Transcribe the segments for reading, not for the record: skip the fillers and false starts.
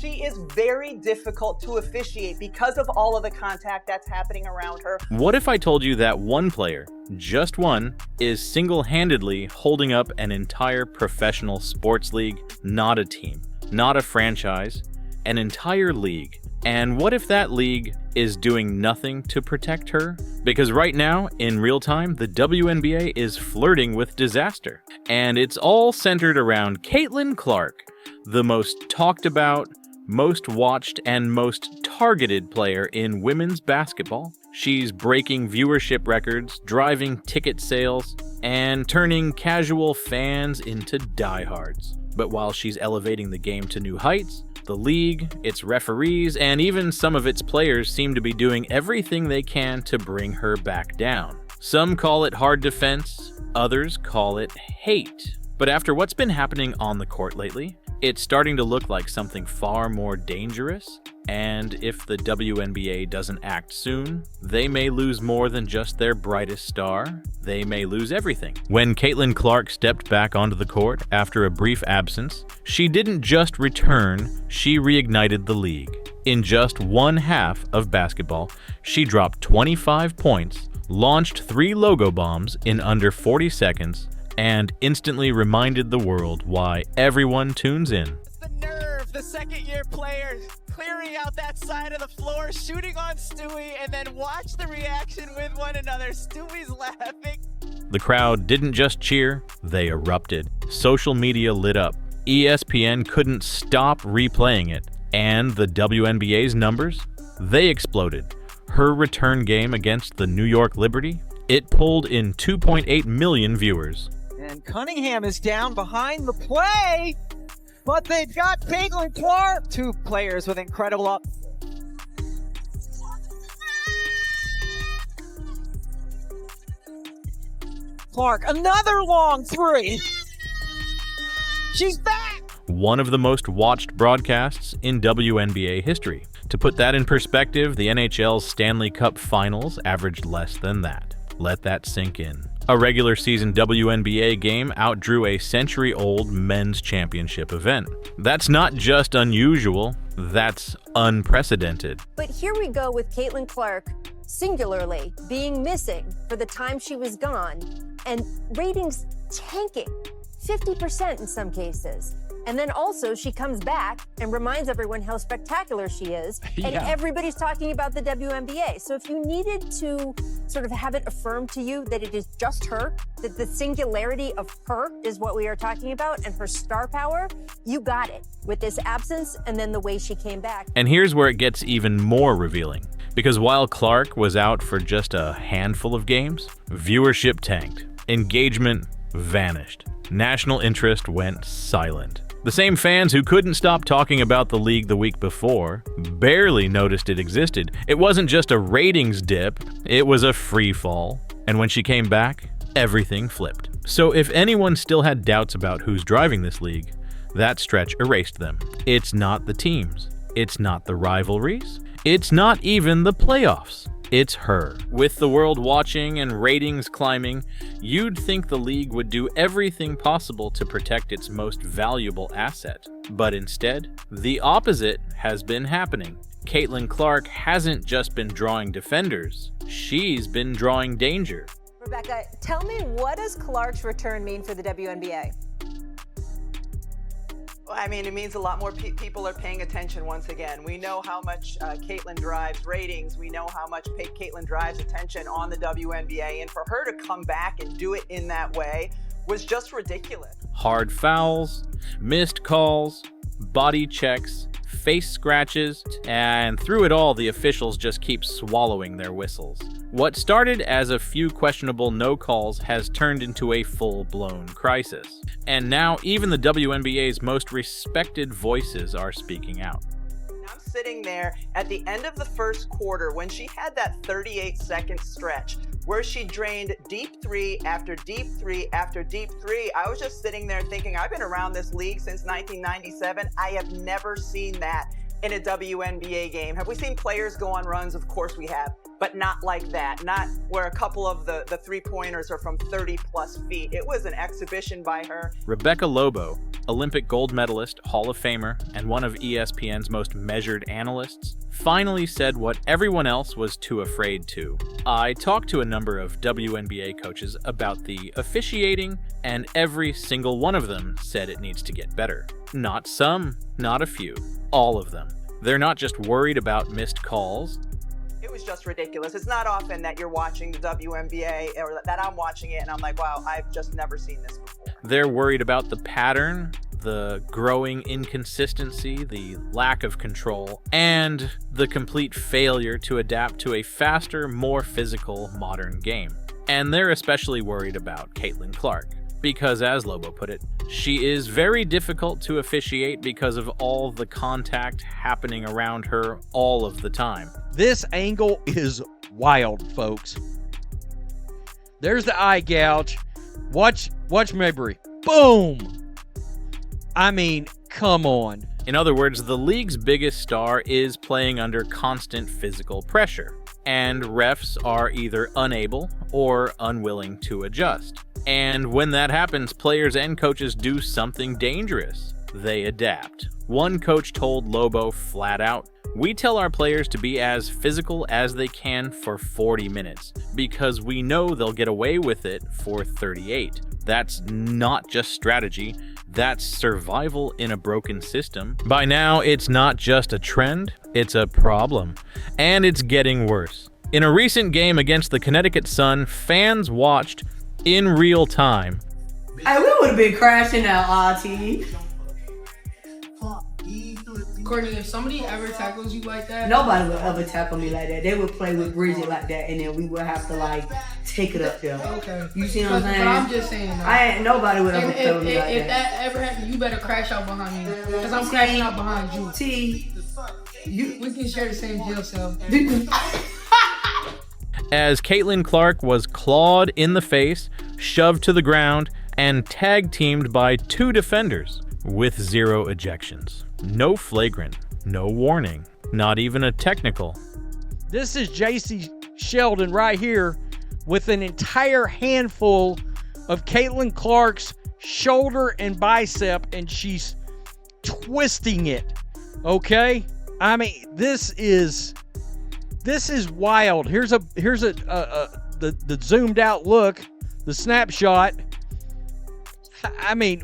She is very difficult to officiate because of all of the contact that's happening around her. What if I told you that one player, just one, is single-handedly holding up an entire professional sports league, not a team, not a franchise, an entire league? And what if that league is doing nothing to protect her? Because right now, in real time, the WNBA is flirting with disaster. And it's all centered around Caitlin Clark, the most talked about, most watched, and most targeted player in women's basketball. She's breaking viewership records, driving ticket sales, and turning casual fans into diehards. But while she's elevating the game to new heights, the league, its referees, and even some of its players seem to be doing everything they can to bring her back down. Some call it hard defense, others call it hate. But after what's been happening on the court lately, it's starting to look like something far more dangerous, and if the WNBA doesn't act soon, they may lose more than just their brightest star. They may lose everything. When Caitlin Clark stepped back onto the court after a brief absence, she didn't just return, she reignited the league. In just one half of basketball, she dropped 25 points, launched 3 logo bombs in under 40 seconds, and instantly reminded the world why everyone tunes in. The nerve, the second-year player clearing out that side of the floor, shooting on Stewie, and then watch the reaction with one another. Stewie's laughing. The crowd didn't just cheer, they erupted. Social media lit up. ESPN couldn't stop replaying it. And the WNBA's numbers? They exploded. Her return game against the New York Liberty? It pulled in 2.8 million viewers. And Cunningham is down behind the play, but they've got Caitlin Clark. 2 players with incredible up. Clark, another long 3. She's back. One of the most watched broadcasts in WNBA history. To put that in perspective, the NHL's Stanley Cup Finals averaged less than that. Let that sink in. A regular season WNBA game outdrew a century-old men's championship event. That's not just unusual, that's unprecedented. But here we go with Caitlin Clark, singularly, being missing for the time she was gone, and ratings tanking, 50% in some cases. And then also she comes back and reminds everyone how spectacular she is. And everybody's talking about the WNBA. So if you needed to sort of have it affirmed to you that it is just her, that the singularity of her is what we are talking about and her star power, you got it with this absence and then the way she came back. And here's where it gets even more revealing. Because while Clark was out for just a handful of games, viewership tanked, engagement vanished, national interest went silent. The same fans who couldn't stop talking about the league the week before barely noticed it existed. It wasn't just a ratings dip, it was a free fall. And when she came back, everything flipped. So if anyone still had doubts about who's driving this league, that stretch erased them. It's not the teams. It's not the rivalries. It's not even the playoffs. It's her. With the world watching and ratings climbing, you'd think the league would do everything possible to protect its most valuable asset. But instead, the opposite has been happening. Caitlin Clark hasn't just been drawing defenders, she's been drawing danger. Rebecca, tell me, what does Clark's return mean for the WNBA? I mean, it means a lot more people are paying attention once again. We know how much Caitlin drives ratings. We know how much Caitlin drives attention on the WNBA. And for her to come back and do it in that way was just ridiculous. Hard fouls, missed calls, body checks, face scratches, and through it all, the officials just keep swallowing their whistles. What started as a few questionable no calls has turned into a full-blown crisis. And now even the WNBA's most respected voices are speaking out. I'm sitting there at the end of the first quarter when she had that 38-second stretch where she drained deep 3 after deep 3 after deep 3. I was just sitting there thinking, I've been around this league since 1997. I have never seen that in a WNBA game. Have we seen players go on runs? Of course we have, but not like that. Not where a couple of the three-pointers are from 30 plus feet. It was an exhibition by her. Rebecca Lobo, Olympic gold medalist, Hall of Famer, and one of ESPN's most measured analysts, finally said what everyone else was too afraid to. I talked to a number of WNBA coaches about the officiating, and every single one of them said it needs to get better. Not some, not a few, all of them. They're not just worried about missed calls. It was just ridiculous. It's not often that you're watching the WNBA or that I'm watching it and I'm like, wow, I've just never seen this before. They're worried about the pattern, the growing inconsistency, the lack of control, and the complete failure to adapt to a faster, more physical modern game. And they're especially worried about Caitlin Clark, because as Lobo put it, she is very difficult to officiate because of all the contact happening around her all of the time. This angle is wild, folks. There's the eye gouge. Watch Mabry. Boom! I mean, come on. In other words, the league's biggest star is playing under constant physical pressure, and refs are either unable or unwilling to adjust. And when that happens, players and coaches do something dangerous. They adapt. One coach told Lobo flat out, "We tell our players to be as physical as they can for 40 minutes because we know they'll get away with it for 38. That's not just strategy, that's survival in a broken system." By now, it's not just a trend, it's a problem. And it's getting worse. In a recent game against the Connecticut Sun, fans watched in real time. Hey, we would have been crashing that RT. Courtney, if somebody ever tackles you like that, Nobody would ever tackle me like that. They would play with Bridget like that, and then we would have to like take it up there. okay. You see what I'm saying? But I'm just saying. Nobody would ever And tell me like if that. that ever happened, you better crash out behind me, because I'm crashing out behind you. We can share the same jail cell. As Caitlin Clark was clawed in the face, shoved to the ground, and tag-teamed by 2 defenders with 0 ejections. No flagrant, no warning, not even a technical. This is JC Sheldon right here with an entire handful of Caitlin Clark's shoulder and bicep, and she's twisting it. Okay? I mean, this is wild. Here's the zoomed out look, the snapshot. I mean,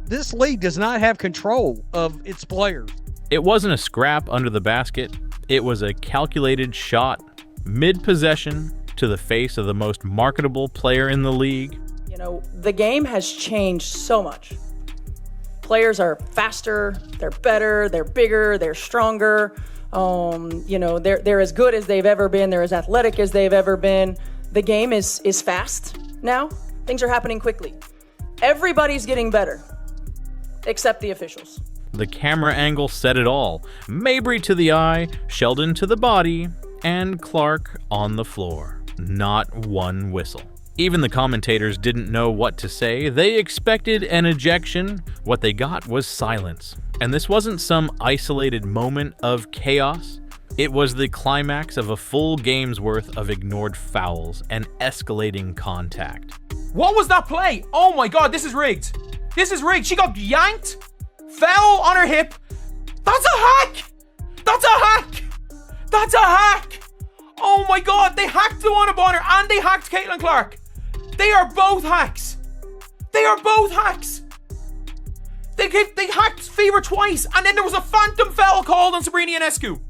this league does not have control of its players. It wasn't a scrap under the basket. It was a calculated shot, mid-possession, to the face of the most marketable player in the league. You know, the game has changed so much. Players are faster, they're better, they're bigger, they're stronger. You know, they're as good as they've ever been. They're as athletic as they've ever been. The game is fast now. Things are happening quickly. Everybody's getting better, except the officials. The camera angle said it all. Mabry to the eye, Sheldon to the body, and Clark on the floor. Not one whistle. Even the commentators didn't know what to say. They expected an ejection. What they got was silence. And this wasn't some isolated moment of chaos. It was the climax of a full game's worth of ignored fouls and escalating contact. What was that play? Oh my god, this is rigged. This is rigged. She got yanked, fell on her hip. That's a hack! That's a hack! That's a hack! Oh my god, they hacked the one Bonner and they hacked Caitlin Clark. They are both hacks. They are both hacks. They hacked Fever twice, and then there was a phantom foul called on Sabrina Ionescu.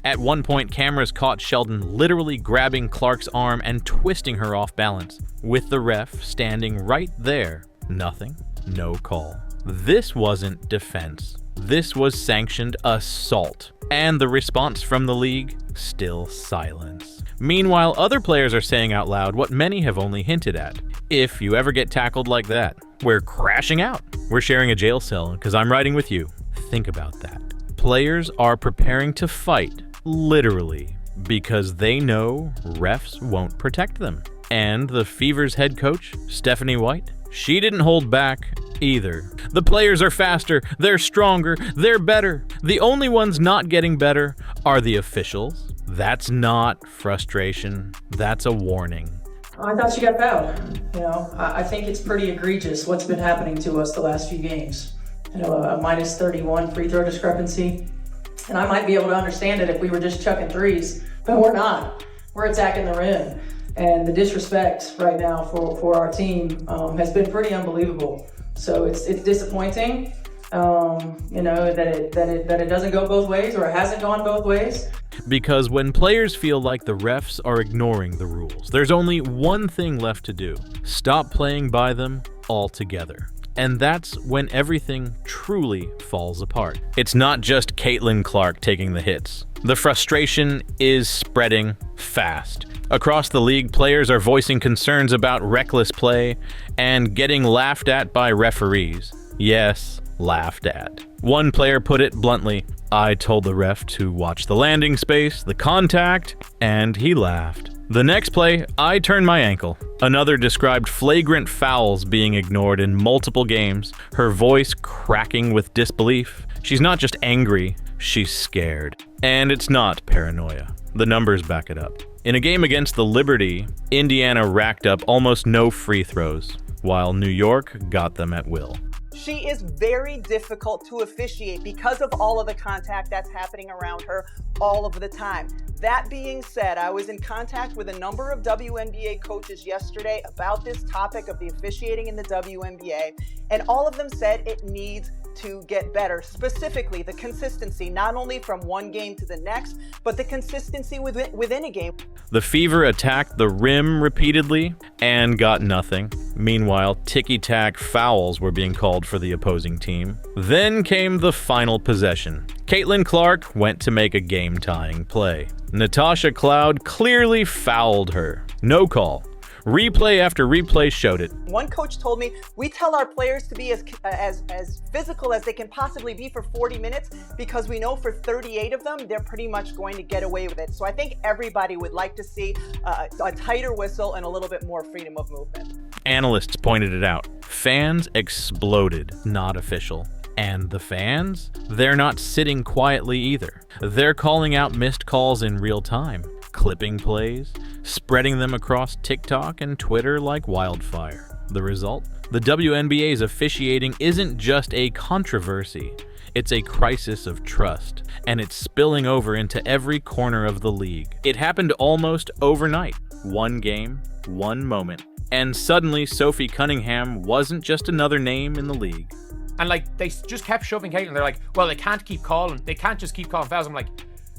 At one point, cameras caught Sheldon literally grabbing Clark's arm and twisting her off balance, with the ref standing right there. Nothing, no call. This wasn't defense. This was sanctioned assault. And the response from the league? Still silence. Meanwhile, other players are saying out loud what many have only hinted at. If you ever get tackled like that, we're crashing out. We're sharing a jail cell because I'm riding with you. Think about that. Players are preparing to fight, literally, because they know refs won't protect them. And the Fever's head coach, Stephanie White, she didn't hold back either. The players are faster, they're stronger, they're better. The only ones not getting better are the officials. That's not frustration, that's a warning. I thought she got fouled. You know, I think it's pretty egregious what's been happening to us the last few games. You know, a minus 31 free throw discrepancy. And I might be able to understand it if we were just chucking threes, but we're not. We're attacking the rim. And the disrespect right now for our team has been pretty unbelievable. So it's disappointing, you know, that it doesn't go both ways, or it hasn't gone both ways. Because when players feel like the refs are ignoring the rules, there's only one thing left to do: stop playing by them altogether. And that's when everything truly falls apart. It's not just Caitlin Clark taking the hits. The frustration is spreading fast. Across the league, players are voicing concerns about reckless play and getting laughed at by referees. Yes, laughed at. One player put it bluntly: "I told the ref to watch the landing space, the contact, and he laughed." The next play, "I turned my ankle." Another described flagrant fouls being ignored in multiple games, her voice cracking with disbelief. She's not just angry, she's scared. And it's not paranoia. The numbers back it up. In a game against the Liberty, Indiana racked up almost no free throws, while New York got them at will. She is very difficult to officiate because of all of the contact that's happening around her all of the time. That being said, I was in contact with a number of WNBA coaches yesterday about this topic of the officiating in the WNBA, and all of them said it needs to get better. Specifically, the consistency, not only from one game to the next, but the consistency within a game. The Fever attacked the rim repeatedly and got nothing. Meanwhile, ticky-tack fouls were being called for the opposing team. Then came the final possession. Caitlin Clark went to make a game-tying play. Natasha Cloud clearly fouled her. No call. Replay after replay showed it. One coach told me, "We tell our players to be as physical as they can possibly be for 40 minutes because we know for 38 of them, they're pretty much going to get away with it." So I think everybody would like to see a tighter whistle and a little bit more freedom of movement. Analysts pointed it out. Fans exploded, not official. And the fans? They're not sitting quietly either. They're calling out missed calls in real time, clipping plays, spreading them across TikTok and Twitter like wildfire. The result? The WNBA's officiating isn't just a controversy, it's a crisis of trust, and it's spilling over into every corner of the league. It happened almost overnight. One game, one moment, and suddenly Sophie Cunningham wasn't just another name in the league. And like, they just kept shoving Caitlin. They're like, well, they can't keep calling. They can't just keep calling fouls. I'm like,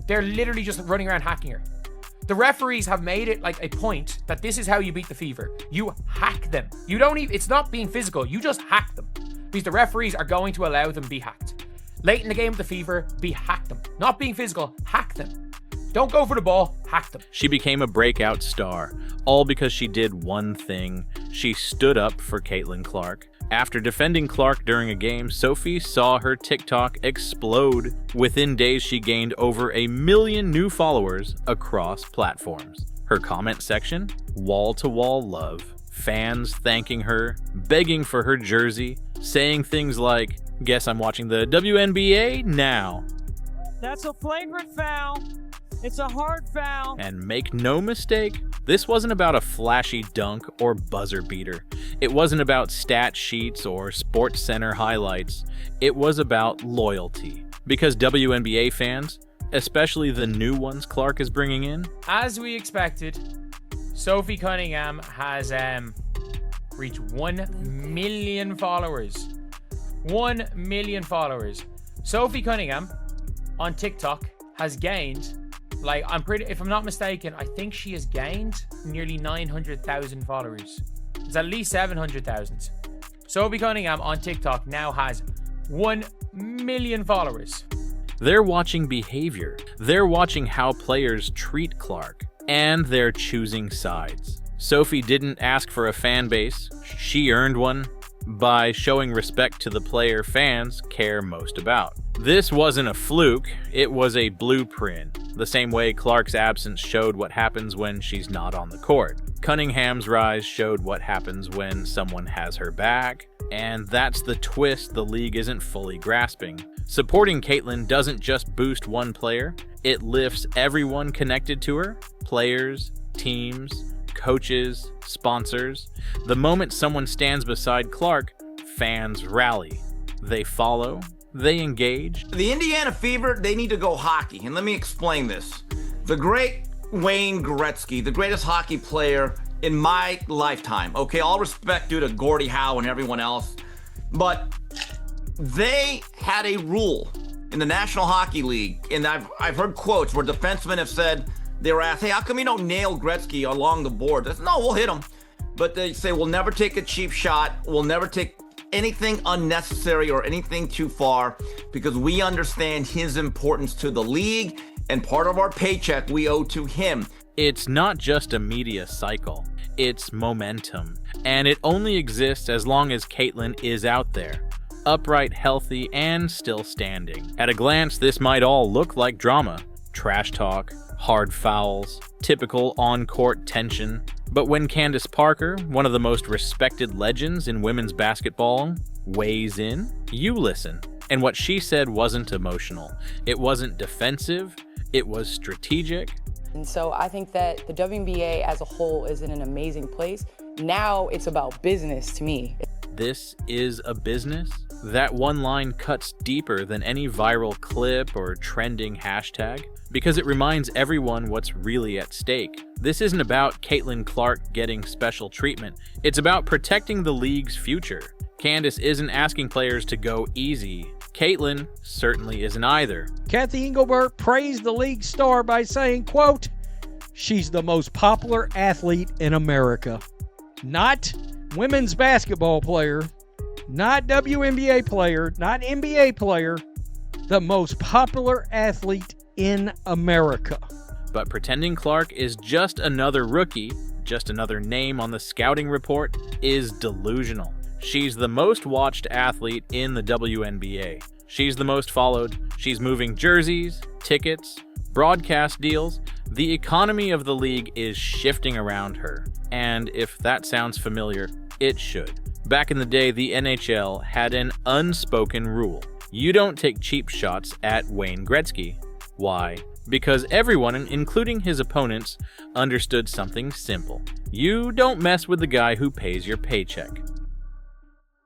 they're literally just running around hacking her. The referees have made it like a point that this is how you beat the Fever. You hack them. You don't even, it's not being physical. You just hack them. Because the referees are going to allow them to be hacked. Late in the game with the Fever, hack them. Not being physical, hack them. Don't go for the ball, hack them. She became a breakout star, all because she did one thing. She stood up for Caitlin Clark. After defending Clark during a game, Sophie saw her TikTok explode. Within days, she gained over 1 million new followers across platforms. Her comment section? Wall-to-wall love. Fans thanking her, begging for her jersey, saying things like, "Guess I'm watching the WNBA now." That's a flagrant foul. It's a hard foul. And make no mistake, this wasn't about a flashy dunk or buzzer beater. It wasn't about stat sheets or Sports Center highlights. It was about loyalty. Because WNBA fans, especially the new ones Clark is bringing in, as we expected, Sophie Cunningham has reached 1 million followers. 1 million followers. Sophie Cunningham on TikTok has gained, like, if I'm not mistaken, I think she has gained nearly 900,000 followers. It's at least 700,000. Sophie Cunningham on TikTok now has 1 million followers. They're watching behavior. They're watching how players treat Clark. And they're choosing sides. Sophie didn't ask for a fan base. She earned one by showing respect to the player fans care most about. This wasn't a fluke, it was a blueprint. The same way Clark's absence showed what happens when she's not on the court. Cunningham's rise showed what happens when someone has her back, and that's the twist the league isn't fully grasping. Supporting Caitlin doesn't just boost one player, it lifts everyone connected to her, players, teams, coaches, sponsors. The moment someone stands beside Clark, fans rally. They follow, they engage. The Indiana Fever, they need to go hockey, and let me explain this. The great Wayne Gretzky, the greatest hockey player in my lifetime, okay, all respect due to Gordie Howe and everyone else, but they had a rule in the National Hockey League, and I've heard quotes where defensemen have said, they were asked, hey, how come you don't nail Gretzky along the board? They said, no, we'll hit him. But they say, we'll never take a cheap shot, we'll never take anything unnecessary or anything too far, because we understand his importance to the league, and part of our paycheck we owe to him. It's not just a media cycle, it's momentum. And it only exists as long as Caitlyn is out there, upright, healthy, and still standing. At a glance, this might all look like drama. Trash talk, hard fouls, typical on-court tension. But when Candace Parker, one of the most respected legends in women's basketball, weighs in, you listen. And what she said wasn't emotional. It wasn't defensive. It was strategic. And so I think that the WNBA as a whole is in an amazing place. Now it's about business to me. This is a business? That one line cuts deeper than any viral clip or trending hashtag, because it reminds everyone what's really at stake. This isn't about Caitlin Clark getting special treatment. It's about protecting the league's future. Candace isn't asking players to go easy. Caitlyn certainly isn't either. Kathy Engelbert praised the league star by saying, quote, she's the most popular athlete in America. Not women's basketball player, not WNBA player, not NBA player, the most popular athlete in America. But pretending Clark is just another rookie, just another name on the scouting report, is delusional. She's the most watched athlete in the WNBA. She's the most followed. She's moving jerseys, tickets, broadcast deals. The economy of the league is shifting around her. And if that sounds familiar, it should. Back in the day, the NHL had an unspoken rule. You don't take cheap shots at Wayne Gretzky. Why? Because everyone, including his opponents, understood something simple. You don't mess with the guy who pays your paycheck.